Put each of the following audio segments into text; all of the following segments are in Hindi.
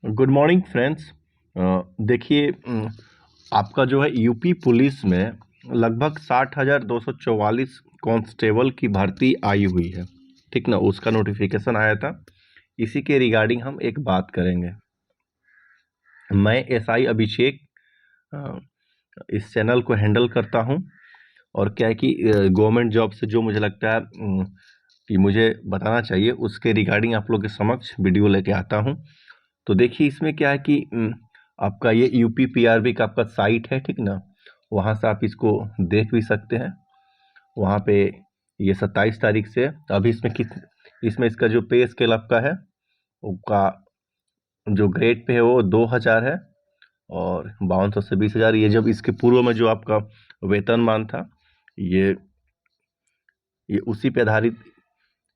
Good morning friends. देखिए, आपका जो है यूपी पुलिस में लगभग 60,244 कांस्टेबल की भर्ती आई हुई है। ठीक ना, उसका नोटिफिकेशन आया था। इसी के रिगार्डिंग हम एक बात करेंगे। मैं एसआई अभिषेक इस चैनल को हैंडल करता हूं। और क्या है कि गवर्नमेंट जॉब से जो मुझे लगता है कि मुझे बताना चाहिए, उसके रिगार्डिंग आप लोग के समक्ष वीडियो लेके आता हूं। तो देखिए, इसमें क्या है कि आपका ये यूपी पीआरबी का आपका साइट है, ठीक ना। वहाँ से आप इसको देख भी सकते हैं। वहाँ पे ये 27 तारीख से अभी इसमें इसका जो पे स्केल आपका है, उसका जो ग्रेड पे है वो 2000 है और 5200 से 20,000। ये जब इसके पूर्व में जो आपका वेतनमान था, ये उसी पे आधारित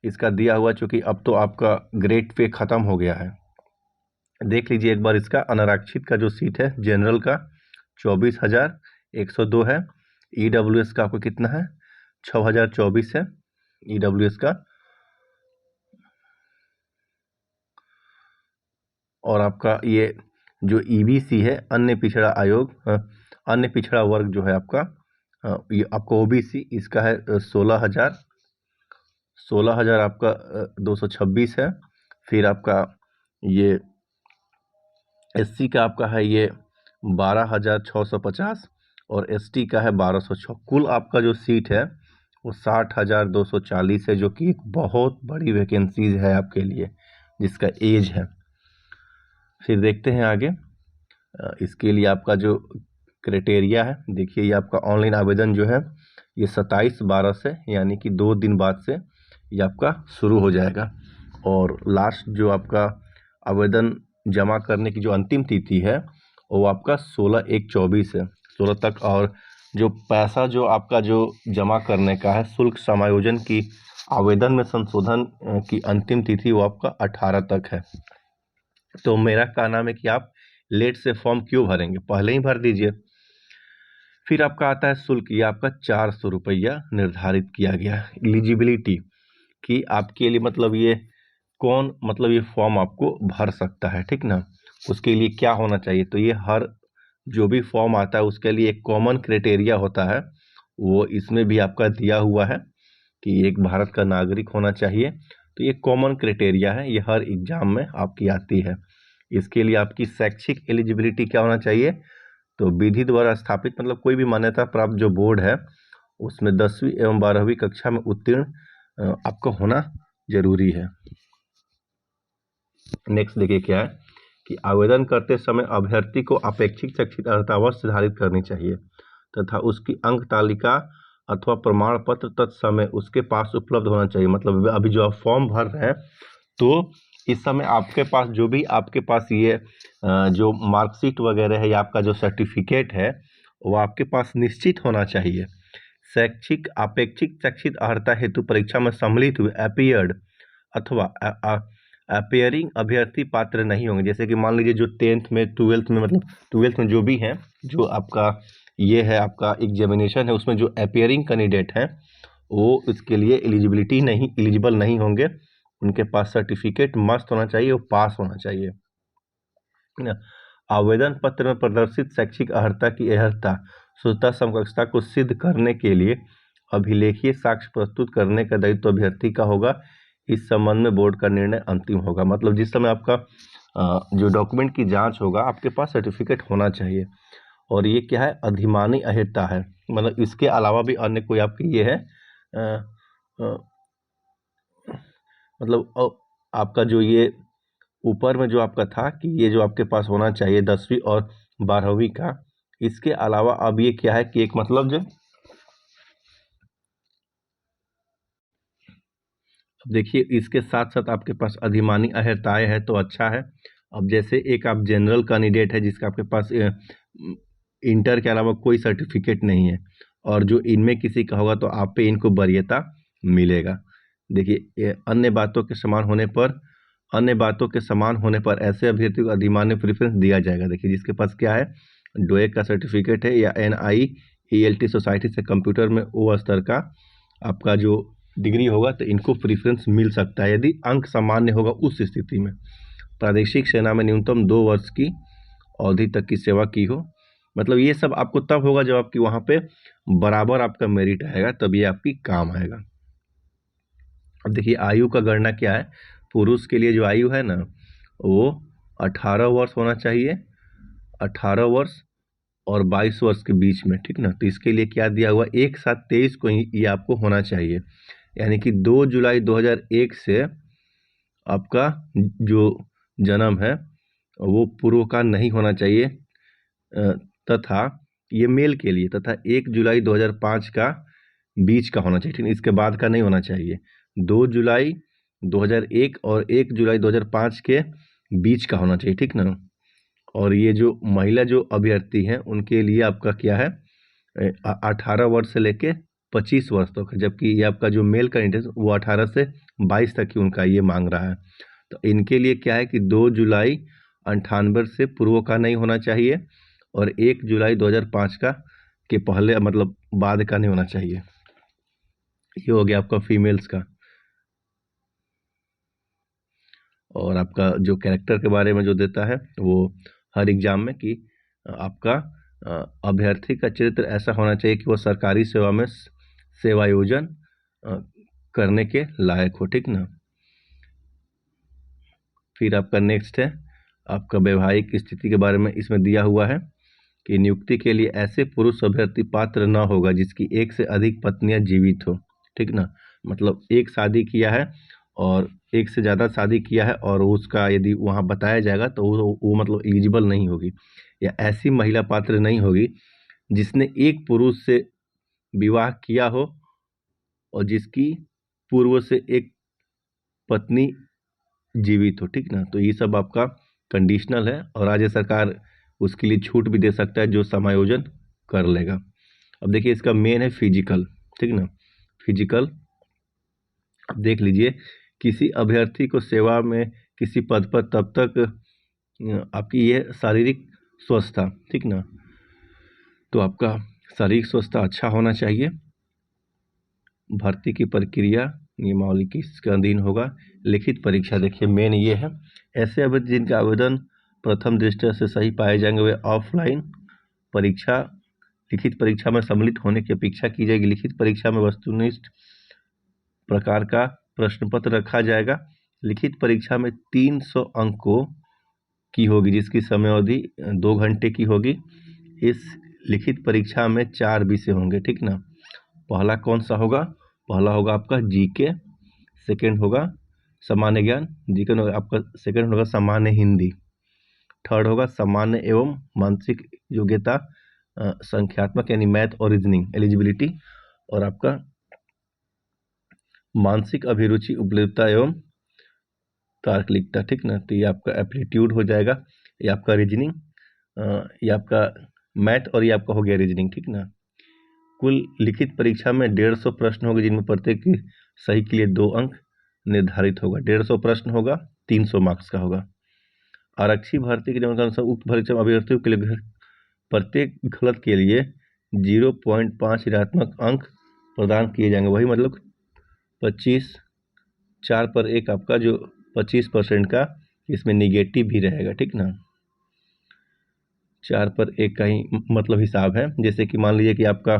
इसका दिया हुआ, चूँकि अब तो आपका ग्रेड पे ख़त्म हो गया है। देख लीजिए एक बार, इसका अनारक्षित का जो सीट है जनरल का 24,102 है। ईडब्ल्यूएस का आपको कितना है? 6,024 है ईडब्ल्यूएस का। और आपका ये जो ईबीसी है, अन्य पिछड़ा आयोग, अन्य पिछड़ा वर्ग जो है आपका, ये आपका ओबीसी, इसका है 16,000 आपका 226 है। फिर आपका ये एससी का आपका है ये 12,650 और एसटी का है 1,206। कुल आपका जो सीट है वो 60,240 है, जो कि एक बहुत बड़ी वैकेंसीज है आपके लिए जिसका एज है। फिर देखते हैं आगे। इसके लिए आपका जो क्राइटेरिया है, देखिए ये आपका ऑनलाइन आवेदन जो है ये 27/12 से, यानी कि 2 दिन बाद से ये आपका शुरू हो जाएगा। और लास्ट जो आपका आवेदन जमा करने की जो अंतिम तिथि है वो आपका 16/1/24 है, 16 तक। और जो पैसा जो आपका जो जमा करने का है, शुल्क समायोजन की आवेदन में संशोधन की अंतिम तिथि वो आपका 18 तक है। तो मेरा कहना है कि आप लेट से फॉर्म क्यों भरेंगे, पहले ही भर दीजिए। फिर आपका आता है शुल्क, ये आपका 400 रुपया निर्धारित किया गया। एलिजिबिलिटी कि आपके लिए मतलब ये कौन, मतलब ये फॉर्म आपको भर सकता है, ठीक ना। उसके लिए क्या होना चाहिए, तो ये हर जो भी फॉर्म आता है उसके लिए एक कॉमन क्राइटेरिया होता है, वो इसमें भी आपका दिया हुआ है कि एक भारत का नागरिक होना चाहिए। तो ये कॉमन क्राइटेरिया है, ये हर एग्जाम में आपकी आती है। इसके लिए आपकी शैक्षिक एलिजिबिलिटी क्या होना चाहिए, तो विधि द्वारा स्थापित, मतलब कोई भी मान्यता प्राप्त जो बोर्ड है उसमें 10वीं एवं 12वीं कक्षा में उत्तीर्ण आपका होना जरूरी है। नेक्स्ट देखिए क्या है कि आवेदन करते समय अभ्यर्थी को अपेक्षित शैक्षिक अर्हता अवश्य निर्धारित करनी चाहिए तथा उसकी अंक तालिका अथवा प्रमाण पत्र तत्समय उसके पास उपलब्ध होना चाहिए। मतलब अभी जो आप फॉर्म भर रहे हैं, तो इस समय आपके पास जो भी आपके पास ये जो मार्कशीट वगैरह है या आपका जो सर्टिफिकेट है वो आपके पास निश्चित होना चाहिए। शैक्षिक अपेक्षित शैक्षिक अर्हता हेतु परीक्षा में सम्मिलित हुए अपीयर्ड अथवा अपेयरिंग अभ्यर्थी पात्र नहीं होंगे। जैसे कि मान लीजिए जो 10th में 12th में, मतलब 12th में जो भी हैं, जो आपका ये है आपका एग्जामिनेशन है, उसमें जो अपेयरिंग कैंडिडेट हैं वो इसके लिए एलिजिबल नहीं होंगे। उनके पास सर्टिफिकेट मस्त होना चाहिए, वो पास होना चाहिए ना। आवेदन पत्र में प्रदर्शित शैक्षिक अर्हता की अर्हता शुद्धता समकक्षता को सिद्ध करने के लिए अभिलेखीय साक्ष्य प्रस्तुत करने का दायित्व अभ्यर्थी का होगा। इस संबंध में बोर्ड का निर्णय अंतिम होगा। मतलब जिस समय आपका जो डॉक्यूमेंट की जांच होगा, आपके पास सर्टिफिकेट होना चाहिए। और ये क्या है, अधिमानी अहिर्ता है, मतलब इसके अलावा भी अन्य कोई आपकी ये है मतलब आपका जो ये ऊपर में जो आपका था कि ये जो आपके पास होना चाहिए 10वीं और 12वीं का, इसके अलावा अब ये क्या है कि एक मतलब जो देखिए इसके साथ साथ आपके पास अधिमानी अहर्ताएँ है तो अच्छा है। अब जैसे एक आप जनरल कैंडिडेट है जिसका आपके पास इंटर के अलावा कोई सर्टिफिकेट नहीं है, और जो इनमें किसी का होगा तो आप पे इनको वरीयता मिलेगा। देखिए अन्य बातों के समान होने पर ऐसे अभ्यर्थी को अधिमान्य प्रेफरेंस दिया जाएगा। देखिए जिसके पास क्या है, डोए का सर्टिफिकेट है या NIELT सोसाइटी से कंप्यूटर में ओ स्तर का आपका जो डिग्री होगा, तो इनको प्रेफरेंस मिल सकता है यदि अंक सामान्य होगा उस स्थिति में। प्रादेशिक सेना में न्यूनतम 2 वर्ष की अवधि तक की सेवा की हो। मतलब ये सब आपको तब होगा जब आपकी वहाँ पे बराबर आपका मेरिट आएगा, तब ये आपकी काम आएगा। अब देखिए आयु का गणना क्या है। पुरुष के लिए जो आयु है ना वो 18 वर्ष होना चाहिए, 18 वर्ष और 22 वर्ष के बीच में, ठीक ना। तो इसके लिए क्या दिया हुआ, 1/7/23 को ही ये आपको होना चाहिए, यानी कि 2 जुलाई 2001 से आपका जो जन्म है वो पूर्व का नहीं होना चाहिए, तथा ये मेल के लिए, तथा 1 जुलाई 2005 का बीच का होना चाहिए, ठीक है, इसके बाद का नहीं होना चाहिए। 2 जुलाई 2001 और 1 जुलाई 2005 के बीच का होना चाहिए, ठीक ना। और ये जो महिला जो अभ्यर्थी हैं उनके लिए आपका क्या है, 18 वर्ष से लेके 25 वर्ष तक है, जबकि ये आपका जो मेल कैंडिडेट वो 18 से 22 तक ही उनका ये मांग रहा है। तो इनके लिए क्या है कि 2 जुलाई 98 से पूर्व का नहीं होना चाहिए और 1 जुलाई 2005 का के पहले मतलब बाद का नहीं होना चाहिए। ये हो गया आपका फीमेल्स का। और आपका जो कैरेक्टर के बारे में जो देता है वो हर एग्जाम में कि आपका अभ्यर्थी का चरित्र ऐसा होना चाहिए कि वो सरकारी सेवा में सेवायोजन करने के लायक हो, ठीक ना। फिर आपका नेक्स्ट है आपका वैवाहिक स्थिति के बारे में इसमें दिया हुआ है कि नियुक्ति के लिए ऐसे पुरुष अभ्यर्थी पात्र न होगा जिसकी एक से अधिक पत्नियां जीवित हो, ठीक ना। मतलब एक शादी किया है और एक से ज़्यादा शादी किया है और उसका यदि वहाँ बताया जाएगा तो वो मतलब एलिजिबल नहीं होगी, या ऐसी महिला पात्र नहीं होगी जिसने एक पुरुष से विवाह किया हो और जिसकी पूर्व से एक पत्नी जीवित हो, ठीक ना। तो ये सब आपका कंडीशनल है और राज्य सरकार उसके लिए छूट भी दे सकता है जो समायोजन कर लेगा। अब देखिए इसका मेन है फिजिकल, ठीक ना। फिजिकल अब देख लीजिए, किसी अभ्यर्थी को सेवा में किसी पद पर तब तक आपकी ये शारीरिक स्वस्थता, ठीक ना। तो आपका शारीरिक स्वस्थता अच्छा होना चाहिए। भर्ती की प्रक्रिया नियमावली किसके अधीन होगा, लिखित परीक्षा। देखिए मेन ये है, ऐसे अभ्यर्थी जिनके आवेदन प्रथम दृष्टया से सही पाए जाएंगे वे ऑफलाइन परीक्षा लिखित परीक्षा में सम्मिलित होने की अपेक्षा की जाएगी। लिखित परीक्षा में वस्तुनिष्ठ प्रकार का प्रश्न पत्र रखा जाएगा। लिखित परीक्षा में 300 अंकों की होगी जिसकी समयावधि 2 घंटे की होगी। इस लिखित परीक्षा में 4 विषय होंगे, ठीक ना। पहला कौन सा होगा, पहला होगा आपका जीके, सेकंड होगा सामान्य ज्ञान, जीके आपका सेकंड होगा सामान्य हिंदी, थर्ड होगा सामान्य एवं मानसिक योग्यता संख्यात्मक यानी मैथ और रीजनिंग एलिजिबिलिटी, और आपका मानसिक अभिरुचि उपलब्धता एवं तार्किकता, ठीक ना। तो ये आपका एप्टीट्यूड हो जाएगा, ये आपका रीजनिंग, ये आपका मैथ और ये आपका हो गया रीजनिंग, ठीक ना। कुल लिखित परीक्षा में 150 प्रश्न होंगे जिनमें प्रत्येक सही के लिए 2 अंक निर्धारित होगा। 150 प्रश्न होगा, 300 मार्क्स का होगा। आरक्षी भर्ती के नियम के अनुसार उक्त परीक्षा अभ्यर्थियों के लिए प्रत्येक गलत के लिए 0.5 ऋणात्मक अंक प्रदान किए जाएंगे। वही मतलब 25 4 पर 1 आपका जो 25% का इसमें निगेटिव भी रहेगा, ठीक ना। 4 पर 1 का ही मतलब हिसाब है। जैसे कि मान लीजिए कि आपका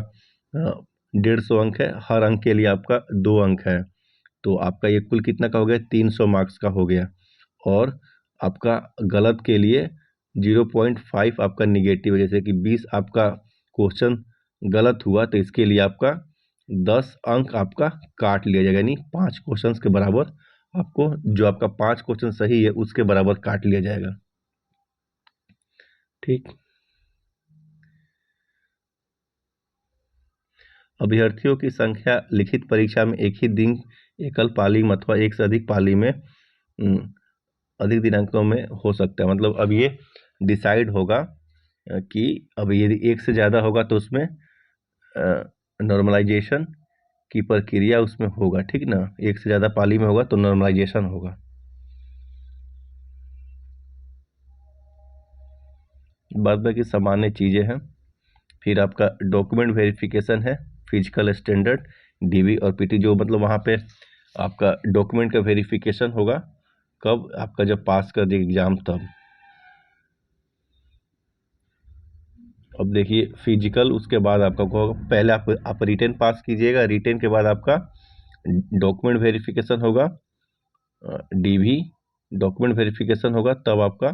150 अंक है, हर अंक के लिए आपका 2 अंक है, तो आपका ये कुल कितना का हो गया, 300 मार्क्स का हो गया। और आपका गलत के लिए 0.5 आपका निगेटिव है। जैसे कि 20 आपका क्वेश्चन गलत हुआ तो इसके लिए आपका 10 अंक आपका काट लिया जाएगा, यानी 5 क्वेश्चन के बराबर आपको जो आपका 5 क्वेश्चन सही है उसके बराबर काट लिया जाएगा, ठीक। अभ्यर्थियों की संख्या लिखित परीक्षा में एक ही दिन एकल पाली में अथवा एक से अधिक पाली में अधिक दिनांकों में हो सकता है। मतलब अब ये डिसाइड होगा कि अब यदि एक से ज़्यादा होगा तो उसमें नॉर्मलाइजेशन की प्रक्रिया उसमें होगा, ठीक ना। एक से ज़्यादा पाली में होगा तो नॉर्मलाइजेशन होगा। बाद बाकी सामान्य चीज़ें हैं। फिर आपका डॉक्यूमेंट वेरिफिकेशन है, फिजिकल स्टैंडर्ड, डीवी और पीटी, जो मतलब वहाँ पे आपका डॉक्यूमेंट का वेरिफिकेशन होगा, कब? आपका जब पास कर दिए एग्ज़ाम तब। अब देखिए फिजिकल, उसके बाद आपका को पहले आप रिटेन पास कीजिएगा, रिटेन के बाद आपका डॉक्यूमेंट वेरिफिकेशन होगा, डीवी डॉक्यूमेंट वेरिफिकेशन होगा, तब आपका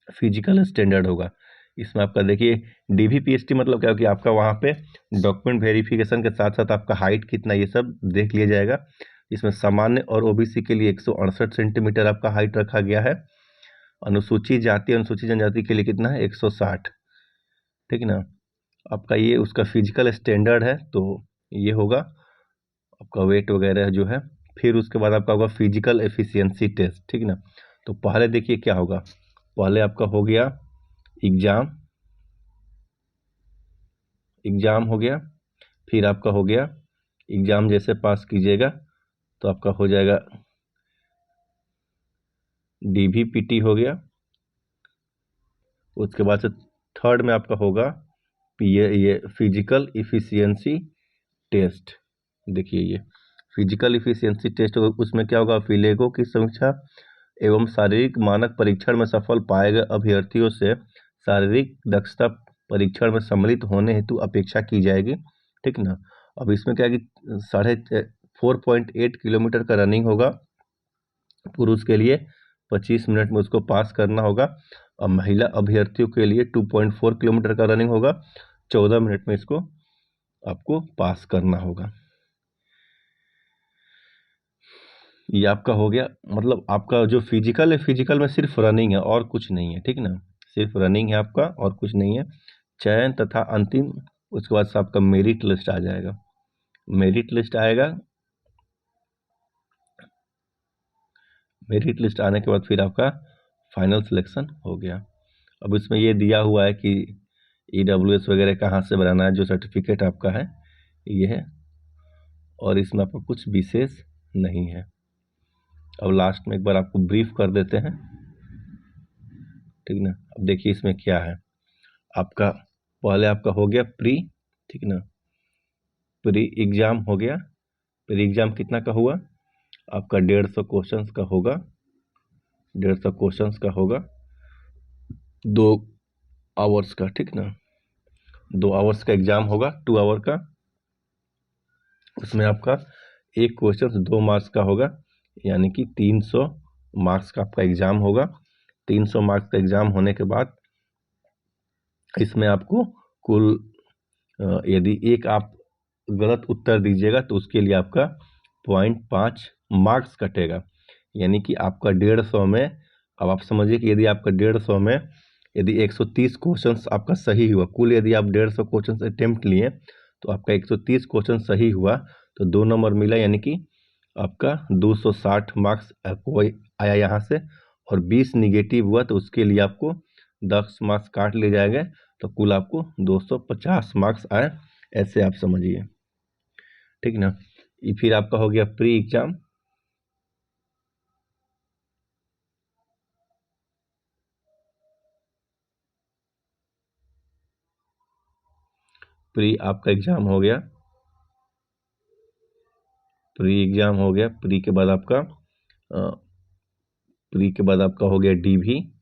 फिजिकल स्टैंडर्ड होगा। इसमें आपका देखिए डीवीपीएसटी मतलब क्या हो कि आपका वहाँ पे डॉक्यूमेंट वेरिफिकेशन के साथ साथ आपका हाइट कितना ये सब देख लिया जाएगा। इसमें सामान्य और ओबीसी के लिए 168 सेंटीमीटर आपका हाइट रखा गया है। अनुसूचित जाति अनुसूचित जनजाति के लिए कितना है? 160। ठीक है ना। आपका ये उसका फिजिकल स्टैंडर्ड है, तो ये होगा आपका वेट वगैरह जो है। फिर उसके बाद आपका होगा फिजिकल एफिशिएंसी टेस्ट। ठीक है ना। तो पहले देखिए क्या होगा, पहले आपका हो गया एग्ज़ाम, एग्ज़ाम हो गया। फिर आपका हो गया एग्ज़ाम जैसे पास कीजिएगा तो आपका हो जाएगा डीवीपीटी हो गया। उसके बाद से थर्ड में आपका होगा ये फिजिकल इफिशियंसी टेस्ट। देखिए ये फिजिकल इफिशियंसी टेस्ट होगा, उसमें क्या होगा, फिलेगो की समीक्षा एवं शारीरिक मानक परीक्षण में सफल पाए गए अभ्यर्थियों से शारीरिक दक्षता परीक्षण में सम्मिलित होने हेतु अपेक्षा की जाएगी। ठीक ना। अब इसमें क्या है कि 4.8 किलोमीटर का रनिंग होगा पुरुष के लिए, 25 मिनट में उसको पास करना होगा। और महिला अभ्यर्थियों के लिए 2.4 किलोमीटर का रनिंग होगा, 14 मिनट में इसको आपको पास करना होगा। ये आपका हो गया, मतलब आपका जो फिजिकल है, फिजिकल में सिर्फ रनिंग है और कुछ नहीं है। ठीक ना, सिर्फ रनिंग है आपका और कुछ नहीं है। चयन तथा अंतिम, उसके बाद से आपका मेरिट लिस्ट आ जाएगा। मेरिट लिस्ट आएगा, मेरिट लिस्ट आने के बाद फिर आपका फाइनल सिलेक्शन हो गया। अब इसमें ये दिया हुआ है कि EWS वगैरह कहाँ से बनाना है, जो सर्टिफिकेट आपका है ये है, और इसमें आपका कुछ विशेष नहीं है। अब लास्ट में एक बार आपको ब्रीफ कर देते हैं। ठीक ना। अब देखिए इसमें क्या है, आपका पहले आपका हो गया प्री। ठीक ना, प्री एग्ज़ाम हो गया। प्री एग्ज़ाम कितना का हुआ आपका? 150 क्वेश्चंस का होगा, 150 क्वेश्चंस का होगा, 2 आवर्स का। ठीक ना, 2 आवर्स का एग्ज़ाम होगा, 2 आवर का। उसमें आपका एक क्वेश्चन 2 मार्क्स का होगा, यानी कि 300 मार्क्स का आपका एग्ज़ाम होगा। 300 मार्क्स का एग्ज़ाम होने के बाद इसमें आपको कुल यदि एक आप गलत उत्तर दीजिएगा तो उसके लिए आपका 0.5 मार्क्स कटेगा, यानी कि आपका 150 में, अब आप समझिए कि यदि आपका 150 में यदि 130 क्वेश्चंस आपका सही हुआ, कुल यदि आप 150 क्वेश्चंस अटेम्प्ट लिए तो आपका 130 क्वेश्चन सही हुआ तो 2 नंबर मिला, यानी कि आपका 260 मार्क्स आपको आया यहाँ से। और 20 निगेटिव हुआ तो उसके लिए आपको 10 मार्क्स काट लिए जाएंगे, तो कुल आपको 250 मार्क्स आए, ऐसे आप समझिए। ठीक ना। ये फिर आपका हो गया प्री एग्जाम। प्री आपका एग्जाम हो गया, प्री एग्जाम हो गया। प्री के बाद आपका हो गया डीवी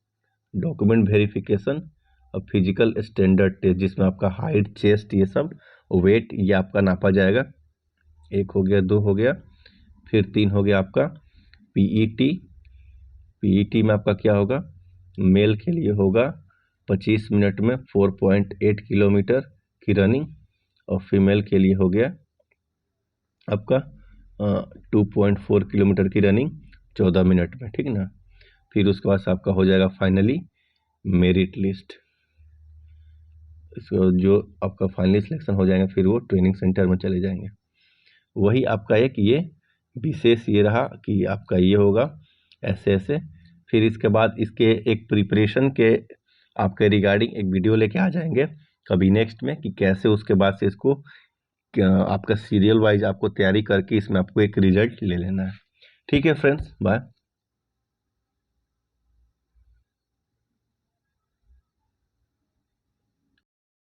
डॉक्यूमेंट वेरिफिकेशन और फिजिकल स्टैंडर्ड टेस्ट, जिसमें आपका हाइट, चेस्ट, ये सब वेट ये आपका नापा जाएगा। 1 हो गया, 2 हो गया, फिर 3 हो गया आपका पीईटी। पीईटी में आपका क्या होगा, मेल के लिए होगा 25 मिनट में 4.8 किलोमीटर की रनिंग, और फीमेल के लिए हो गया आपका 2.4 किलोमीटर की रनिंग 14 मिनट में। ठीक ना। फिर उसके बाद आपका हो जाएगा फाइनली मेरिट लिस्ट। इसको जो आपका फाइनली सिलेक्शन हो जाएगा फिर वो ट्रेनिंग सेंटर में चले जाएंगे। वही आपका एक ये विशेष ये रहा कि आपका ये होगा ऐसे ऐसे। फिर इसके बाद इसके एक प्रिपरेशन के आपके रिगार्डिंग एक वीडियो लेके आ जाएंगे कभी नेक्स्ट में, कि कैसे उसके बाद से इसको आपका सीरियल वाइज आपको तैयारी करके इसमें आपको एक रिजल्ट ले लेना है। ठीक है फ्रेंड्स, बाय।